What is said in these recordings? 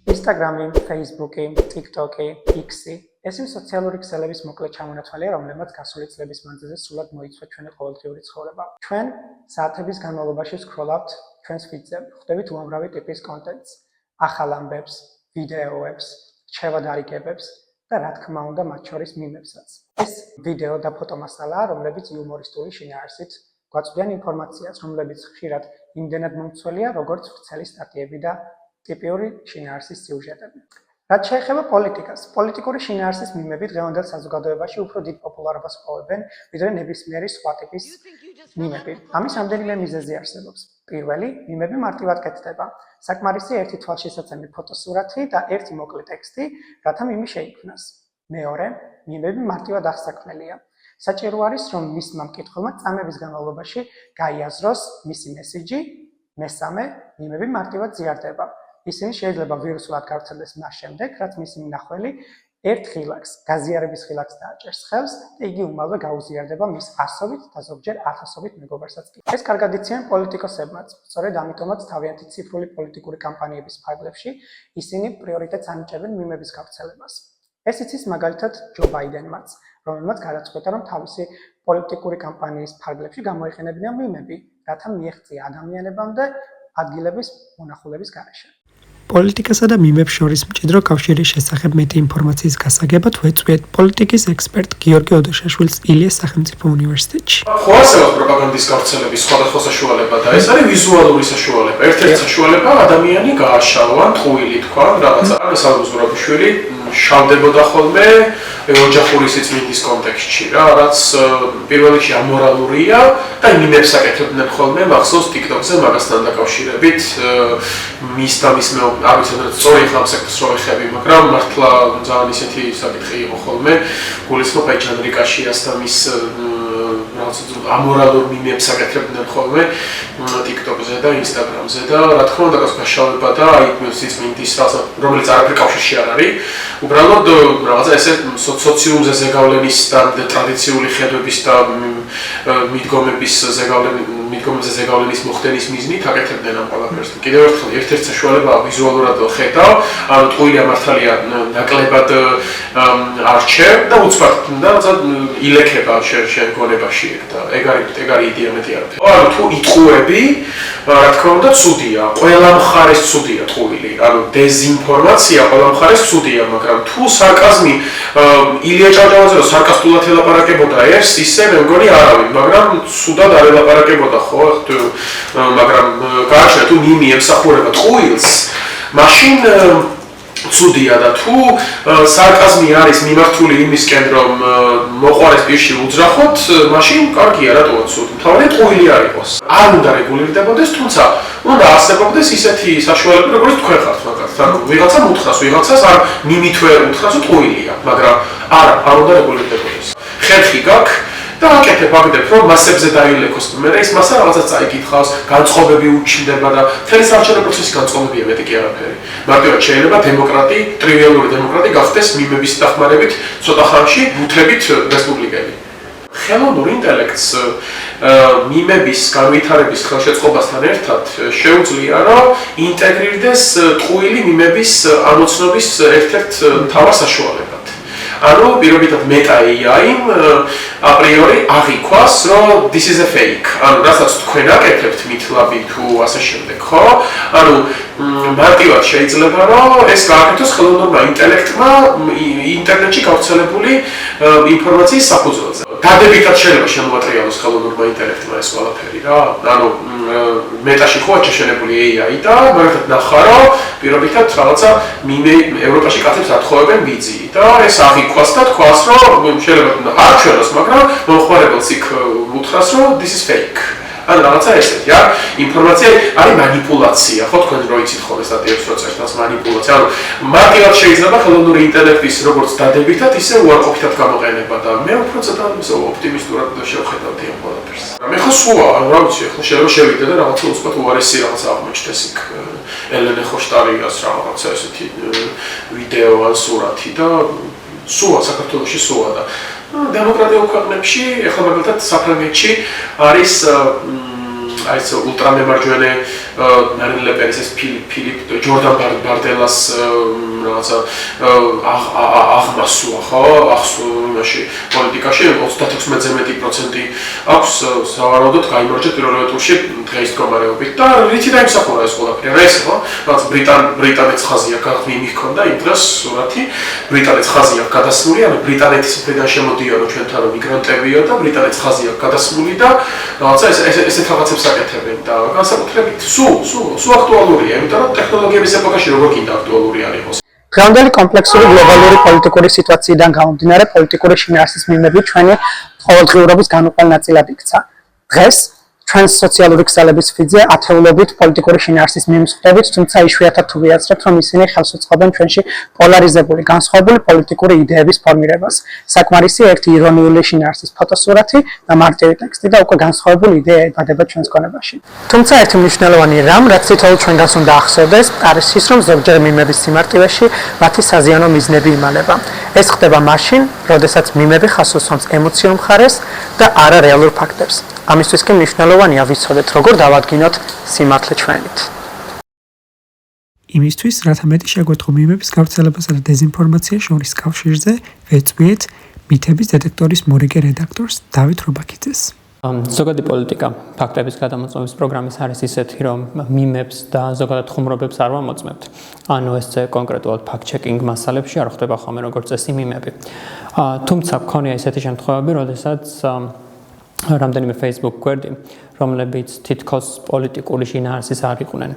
Instagram, Facebook, TikTok, X ეს ის სოციალური ქსელების მოკლე ჩამონათვალია, რომლებმაც გასული წლების მანძილზე სრულად მოიცვა ჩვენი ყოველდღიური ცხოვრება. ჩვენ საათების განმავლობაში ვსკროლავთ ჩვენს ფიდზე, ხვდებით უამრავი ტიპის კონტენტს, ახალ ამბებს, ვიდეოებს, რჩევადარიგებებს და რა თქმა უნდა მათ შორის მიმებსაც. ეს ვიდეო და ფოტომასალაა, რომლებიც იუმორისტული შინაარსით გვაწვდიან ინფორმაციას, რომლებიც ხშირად იმდენად მომცველია, როგორც ვრცელი სტატიები და ტიპიური შინაარსის სიუჟეტები. რაც შეეხება პოლიტიკას, პოლიტიკური შინაარსის მიმები დღევანდელ საზოგადოებაში უფრო დიდ პოპულარობას პოვებენ, ვიდრე ნებისმიერი სხვა ტიპის მიმები. ამის რამდენიმე მიზეზი არსებობს. პირველი, მიმები მარტივად კეთდება. საკმარისი ერთი თვალშისაცემი ფოტოსურათი და ერთი მოკლე ტექსტი, რათა მიმი შეიქმნას. მეორე, მიმები მარტივად აღსაქმელია. საჭირო არის, რომ მისმა მკითხველმა წამების განმავლობაში გაიაზროს მისი მესიჯი. მესამე, მიმები მარტივად ზიარდება. ისინი შეიძლება ვირუსულად გავრცელდეს მას შემდეგ, რაც მისი მნახველი ერთ ღილაკს, გაზიარების ღილაკს დააჭერს ხელს და იგი უმალვე გაუზიარდება მის ასობით და ზოგჯერ 1000-ობით მეგობარსაც კი. ეს კარგად იციან პოლიტიკოსებმაც, სწორედ ამიტომაც თავიანთი ციფრული პოლიტიკური კამპანიების ფარგლებში ისინი პრიორიტეტს ანიჭებენ მიმების გავრცელებას. ეს იცის მაგალითად ჯო ბაიდენმაც, რომელმაც გადაწყვეტა, რომ თავისი პოლიტიკური კამპანიის ფარგლებში გამოიყენებინა მიმები, რათა მიეღწია ადამიანებამდე ადგილების მონახულების გარეშე. პოლიტიკასა და მიმებს შორის მჭიდრო კავშირის შესახებ მეტი ინფორმაციის გასაგებად ვეწვიეთ პოლიტიკის ექსპერტ გიორგი ოდოშაშვილს ილიას სახელმწიფო უნივერსიტეტში. ხო არსებობს პროპაგანდის გავრცელების სხვადასხვა საშუალება და ეს არის ვიზუალური საშუალება. ერთ-ერთი საშუალება ადამიანი გააშალვა, ტყუილი თქვა, რაღაცა. სალომე ზურაბიშვილი შავდებოდა ხოლმე ოჯახური სიწმინდის კონტექსტში რა, რაც პირველ რიგში ამორალურია და მიმებს აკეთებდნენ ხოლმე მახსოვს TikTok-ზე მაგასთან დაკავშირებით მის და მის არ ვიცი რა სწორი ხალხს რო ეხები, მაგრამ მართლა ძალიან ისეთი საკითხი იყო ხოლმე გულისხმობ აი ჯანრი კაშიასთან მის რაღაც ამორალურ მიმებს აკეთებდნენ ხოლმე TikTok-ზე და Instagram-ზე და რა თქმა უნდა გაშალება და აი სიწმინდის რაღაცა რომელიც არაფერ კავშირში არ არის უბრალოდ რაღაცა ესე სოციუმზე ზეგავლენის და ტრადიციული ხედვების და მიდგომებზე ზეგავლენის მოხდენის მიზნით აკეთებდნენ ამ ყველაფერს. კიდევ ერთხელ ერთ-ერთი საშუალება ვიზუალურად ხედავ, ანუ ტყუილი ამართალია ნაკლებად არჩევ და უცბად და რაღაცა ილექება შენ გონებაში და ეგ არის იდეა მეტი არაფერი. ანუ თუ იტყუები, რა თქმა უნდა, ცუდია. ყველა მხარეს ცუდია ტყუილი. ანუ დეზინფორმაცია ყველა მხარეს ცუდია, მაგრამ თუ სარკაზმი ილია ჭავჭავაძე რო სარკასტულად ელაპარაკებოდა ეს, ისე მე მგონი არავინ, მაგრამ ცუდად არ ელაპარაკებოდა ხო, მაგრამ გააჩნია თუ მიმი ემსახურება ტყუილს, მაშინ ცუდია და თუ სარკაზმი არის მიმართული იმისკენ, რომ მოყვარეს პირში უძრახოთ, მაშინ კარგია, რატოა ცუდი. თავი ტყუილი არ იყოს. არ უნდა რეგულირდებოდეს, თუმცა უნდა არსებობდეს ისეთი საშუალებები, როგორც თქვენ ხართ მაგალითად. ანუ ვიღაცა უთხრას, ვიღაცას არ მიმითვე უთხრას, ტყუილია, მაგრამ არ უნდა რეგულირდებოდეს. ხერხი გაქვს და აკეთებ აგდებ, რომ მასებზე დაილეკოს. მე ეს მასა რაღაცა წაიკითხავს, განწყობები უჩნდება და მთელი საარჩევნო პროცესი განწყობებია მეტი კი არაფერი. მარტივად შეიძლება დემოკრატი, ტრივიალური დემოკრატი გახდეს მიმების დახმარებით ცოტა ხანში მუთებით რესპუბლიკელი. ხელოვნურ ინტელექტს მიმების განვითარების ხელშეწყობასთან ერთად შეუძლია, რომ ინტეგრირდეს ტყუილი მიმების ამოცნობის ერთ-ერთ მთავარ საშუალებად. ანუ პირობითად Meta AI-ი აპრიორი აღიქვას, რომ this is a fake. ანუ რასაც თქვენ აკეთებთ მითლაბი თუ ასე შემდეგ, ხო? ანუ მარტივად შეიძლება, რომ ეს გააკეთოს ხელოვნურმა ინტელექტმა ინტერნეტში გავრცელებული ინფორმაციის საფუძველზე. დადებითად შეიძლება შემოატრიალოს ხელოვნურმა ინტელექტმა ეს ყველაფერი რა. ანუ Meta-ში ხო ჩაშენებული AI და მაგალითად ნახა, რომ პირობითად რაღაცა ევროპაში კაცებს ათხოვებენ ბიძი და ეს აღიქვას და თქვას, რომ შეიძლება არ ჩვენოს, მაგრამ მომხმარებელს იქ უთხრას, რომ this is fake. ანუ რაღაცა ესეთი, რა. ინფორმაცია არის манипуляция, ხო თქვენ რო იცით ხოლმე სტატიებს რო წერთ манипуляция. ანუ მარტივად შეიძლება ხელოვნური ინტელექტის როგორც დადებითად, ისე უარყოფითად გამოყენება და მე უფრო ცოტა ოპტიმისტურად შევხედავდი ამ ყველაფერს. მე ხო სულა, ანუ რა ვიცი, ხო შეიძლება შევიდე და რაღაცა უცბად უარესი რაღაცა აღმოჩნდეს იქ. ელენე ხოშტარიას რაღაცა ესეთი ვიდეო ან სურათი და სულა საქართველოში სულა და დემოკრატიულ ქვეყნებში, ახლა მაგალითად საფრანგეთში არის აი ეს ულტრამემარჯვენე მარინ ლე პენის ეს ფილიპ ჯორდან ბარდელას რაღაცა აღმასვლა ხო ახსო იმაში პოლიტიკაში 36%-ზე მეტი პროცენტი აქვს სავარაუდოდ გაიმარჯვა პირველ ტურში დღეის მდგომარეობით და რითი დაიმსახურა ეს ყველაფერი რა ეს ხო რაც ბრიტანეთს ხაზი აქვს გახმი მიქონდა იმ დროს სურათი ბრიტანეთს ხაზი აქვს გადასმული ანუ ბრიტანეთის მხრიდან შემოდიოდა ჩვენთან მიგრანტებიო და ბრიტანეთს ხაზი აქვს გადასმული და რაღაცა ესეთ რაღაცებს აკეთებენ და განსაკუთრებით სულ აქტუალურია იმიტომ რომ ტექნოლოგიების ეპოქაში როგორ გინდა აქტუალური არ იყოს დღევანდელი კომპლექსური გლობალური პოლიტიკური სიტუაციიდან გამომდინარე პოლიტიკური შინაარსის მიმები ჩვენი ყოველდღიურობის განუყოფელ ნაწილად იქცა. დღეს ჩვენს სოციალური ქსელების ფიძზე ათეულობით პოლიტიკური შინაარსის მიმსხვდებით, თუმცა იშვიათად თუ ვიაზრებთ, რომ ისინი ხელს უწყობენ ჩვენში პოლარიზებული, განსხვავებული პოლიტიკური იდეების ფორმირებას. საკმარისი ერთი ირონიული შინაარსის ფოტოსურათი და მარტივი ტექსტი და უკვე განსხვავებული იდეა ებადება ჩვენს გონებაში. თუმცა ერთი მნიშვნელოვანი რამ, რაც თითოეულ ჩვენგანს უნდა ახსოვდეს, არის ის, რომ ზოგჯერ მიმების სიმარტივეში მათი საზიანო მიზნები იმალება. ეს ხდება მაშინ, როდესაც მიმები ხაზს უსვამს ემოციურ მხარეს და არა რეალურ ფაქტებს. ამისთვის კი მნიშვნელოვანია ვიცოდეთ, როგორ დავადგინოთ სიმართლე ჩვენით. იმისთვის, რათა მეტი შეგვეთხოვ მიმების გავრცელებასა და დეზინფორმაციას შორის კავშირზე, ვეწვიეთ მითების დეტექტორის მორიგე რედაქტორს დავით რობაქიძეს. ზოგადი პოლიტიკა ფაქტების გადამოწმების პროგრამის არის ისეთი, რომ მიმებს და ზოგადად ხუმრობებს არ ვამოწმებთ. ანუ ეს კონკრეტულად ფაქტ-ჩეკინგ მასალებში არ ხდება ხოლმე როგორც წესი მიმები. თუმცა მქონია ისეთი შემთხვევები, როდესაც რამდენიმე Facebook გვერდი, რომლებიც თითქოს პოლიტიკური შინაარსის არ იყვნენ.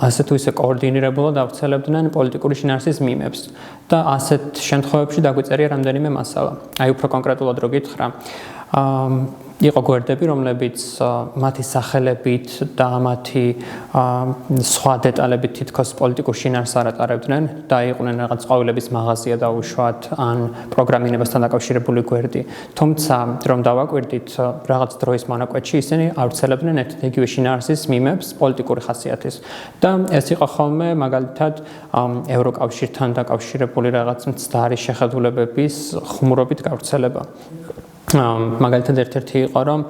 ასე თუ ისე კოორდინირებულად ავრცელებდნენ პოლიტიკური შინაარსის მიმებს და ასეთ შემთხვევებში დაგვიწერია რამდენიმე მასალა. აი უფრო კონკრეტულად რო გითხრა, იყო გვერდები, რომლებიც მათი სახელებით და მათი სხვა დეტალებით თითქოს პოლიტიკურ შინაარსს არ ატარებდნენ და იყვნენ რაღაც ყვავილების მაღაზია დაუშვათ ან პროგრამინებასთან დაკავშირებული გვერდი. თუმცა რომ დავაკვირდით რაღაც დროის მონაკვეთში ისინი ავრცელებდნენ ერთ-ერთი შინაარსის მიმებს პოლიტიკური ხასიათის და ეს იყო ხოლმე მაგალითად ევროკავშირთან დაკავშირებული რაღაც მცდარი შეხედულებების ხუმრობით გავრცელება. მაგალითად ერთ-ერთი იყო რომ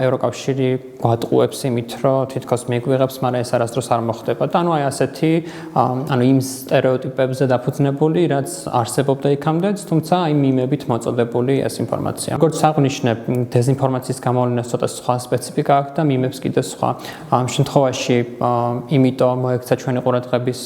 ევროკავშირი გვატყუებს იმით რომ თითქოს მიგვიღებს, მაგრამ ეს არასდროს არ მოხდება და ანუ აი ასეთი ანუ იმ სტერეოტიპებზე დაფუძნებული, რაც არსებობდა იქამდეც, თუმცა აი მიმებით მოწოდებული ეს ინფორმაცია. როგორც აღნიშნე, დეზინფორმაციის გამოვლენას ცოტა სხვა სპეციფიკა აქვს და მიმებს კიდე სხვა. ამ შემთხვევაში იმიტომ მოექცა ჩვენი ყურადღების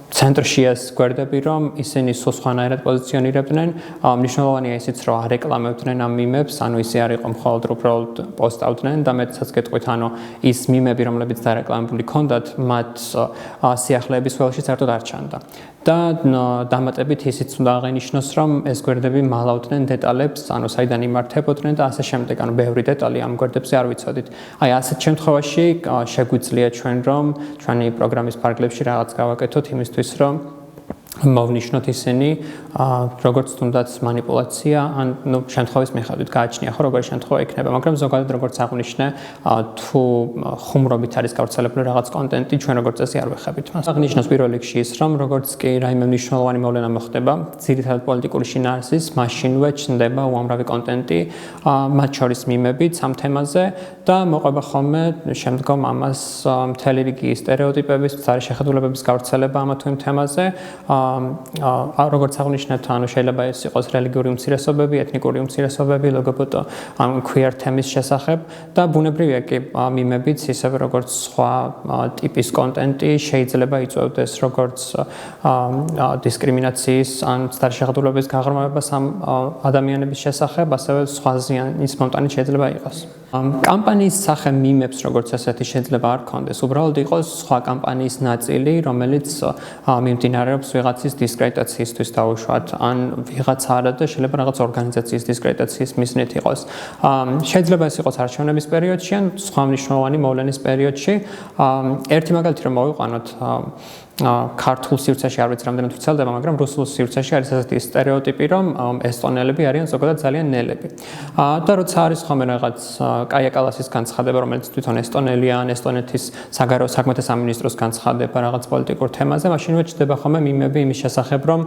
ცენტრში ეს გვერდები, რომ ისინი სულ სხვანაირად პოზიციონირებდნენ. მნიშვნელოვანია ისიც, რომ არ რეკლამებდნენ ამ მიმებს, ანუ ისე არ იყო მხოლოდ უბრალოდ პოსტავდნენ და მეცაც გეტყვით, ანუ ის მიმები, რომლებიც დარეკლამებული ჰქონდათ, მათ სიახლეების ველში საერთოდ არ ჩანდა. და დამატებით ისიც უნდა აღინიშნოს, რომ ეს გვერდები მალავდნენ დეტალებს, ანუ საიდან იმართებოდნენ და ასე შემდეგ, ანუ ბევრი დეტალი ამ გვერდებზე არ ვიცოდით. აი ასეთ შემთხვევაში შეგვიძლია ჩვენ რომ ჩვენი პროგრამის ფარგლებში რაღაც გავაკეთოთ იმისთვის, რომ მოვნიშნოთ ისინი, როგორც თუნდაც манипуляცია, ან შემთხვევის მიხედვით გააჩნია ხო როგორი შემთხვევა იქნება, მაგრამ ზოგადად როგორც აღნიშნე, თუ ხუმრობით არის გავრცელებული რაღაც კონტენტი, ჩვენ როგორც წესი არ ვეხებით მას. აღნიშნოს პირველ რიგში ის, რომ როგორც კი რაიმე მნიშვნელოვანი მოვლენა მოხდება, ძირითადად პოლიტიკური შინაარსის, მაშინვე ჩნდება უამრავი კონტენტი, მათ შორის მიმებიც ამ თემაზე და მოყვება ხოლმე შემდგომ ამას მთელი რიგი სტერეოტიპების, მცდარი შეხედულებების გავრცელება ამა თუ იმ თემაზე. როგორც აღნიშნეთ, ანუ შეიძლება ეს იყოს რელიგიური უმცირესობები, ეთნიკური უმცირესობები, LGBT ან queer თემის შესახებ და ბუნებრივია კი მიმებიც ისევე როგორც სხვა ტიპის კონტენტი შეიძლება იწვევდეს როგორც დისკრიმინაციის ან მცდარი შეხედულების გაღრმავებას ამ ადამიანების შესახებ, ასევე სხვა ზიანის მომტანი შეიძლება იყოს. კამპანიის სახე მიმებს როგორც ასეთი შეიძლება არ ქონდეს, უბრალოდ იყოს სხვა კამპანიის ნაწილი, რომელიც მიმდინარეობს ვიღაცის დისკრედიტაციისთვის დაუშვათ, ან ვიღაც არა და შეიძლება რაღაც ორგანიზაციის დისკრედიტაციის მიზნით იყოს. შეიძლება ეს იყოს არჩევნების პერიოდში ან სხვა მნიშვნელოვანი მოვლენის პერიოდში. ერთი მაგალითი რომ მოვიყვანოთ, ქართულ სივრცეში არ ვიცი რამდენად ვრცელდება, მაგრამ რუსულ სივრცეში არის ესეთი სტერეოტიპი, რომ ესტონელები არიან ზოგადად ძალიან ნელები. და როცა არის ხოლმე რაღაც კაია კალასის განცხადება, რომელიც თვითონ ესტონელია ან ესტონეთის საგარეო საქმეთა სამინისტროს განცხადება რაღაც პოლიტიკურ თემაზე, მაშინვე ჩდება ხოლმე მიმები იმის შესახებ, რომ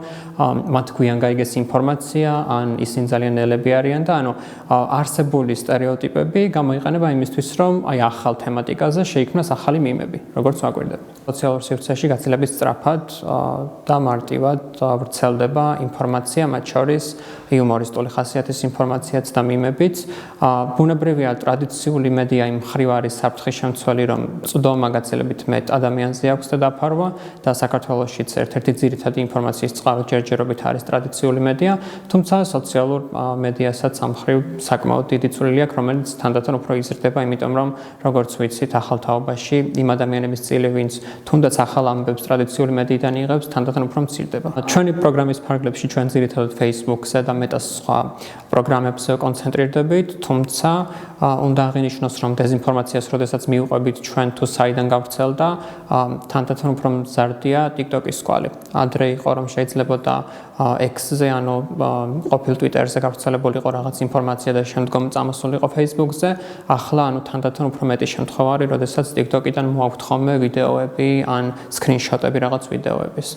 მათ გვიან გაიგეს ინფორმაცია, ან ისინი ძალიან ნელები არიან და ანუ არსებული სტერეოტიპები გამოიყენება იმისთვის, რომ აი ახალ თემატიკაზე შეიქმნას ახალი მიმები, როგორც ვაკვირდები. სოციალურ სივრცეში გაცილებით სწრაფად და მარტივად ვრცელდება ინფორმაცია, მათ შორის იუმორისტული ხასიათის ინფორმაციაც და მიმებიც. ბუნებრივია ტრადიციული მედია იმ მხრივ არის საფრთხის შემცველი, რომ წვდომა გაცილებით მეტ ადამიანზე აქვს და დაფარვა და საქართველოშიც ერთ-ერთი ძირითადი ინფორმაციის წყარო ჯერჯერობით არის ტრადიციული მედია, თუმცა სოციალურ მედიასაც ამ მხრივ საკმაოდ დიდი წვლილი აქვს, რომელიც თანდათან უფრო იზრდება, იმიტომ რომ როგორც ვიცით, ახალ თაობაში იმ ადამიანების წილი, ვინც თუნდაც ახალ ამბებს ტრადიციული მედიიდან იღებს, თანდათან უფრო მცირდება. ჩვენი პროგრამის ფარგლებში ჩვენ ძირითადად Facebook-ზე და მეტას სხვა პროგრამებზე კონცენტრირდებით, თუმცა უნდა აღინიშნოს, რომ დეზინფორმაციას, როდესაც მივყვებით ჩვენ თუ საიდან გავრცელდა, თანდათან უფრო მზარდია TikTok-ის კვალი. ადრე იყო, რომ შეიძლებოდა X-ზე, ანუ ყოფილ Twitter-ზე გავრცელებული იყო რაღაც ინფორმაცია და შემდგომ წამოსულიყო Facebook-ზე, ახლა ანუ თანდათან უფრო მეტი შემთხვევა არის, როდესაც TikTok-იდან მოაქვთ ხოლმე ვიდეოები ან სკრინშოტები რაღაც ვიდეოების.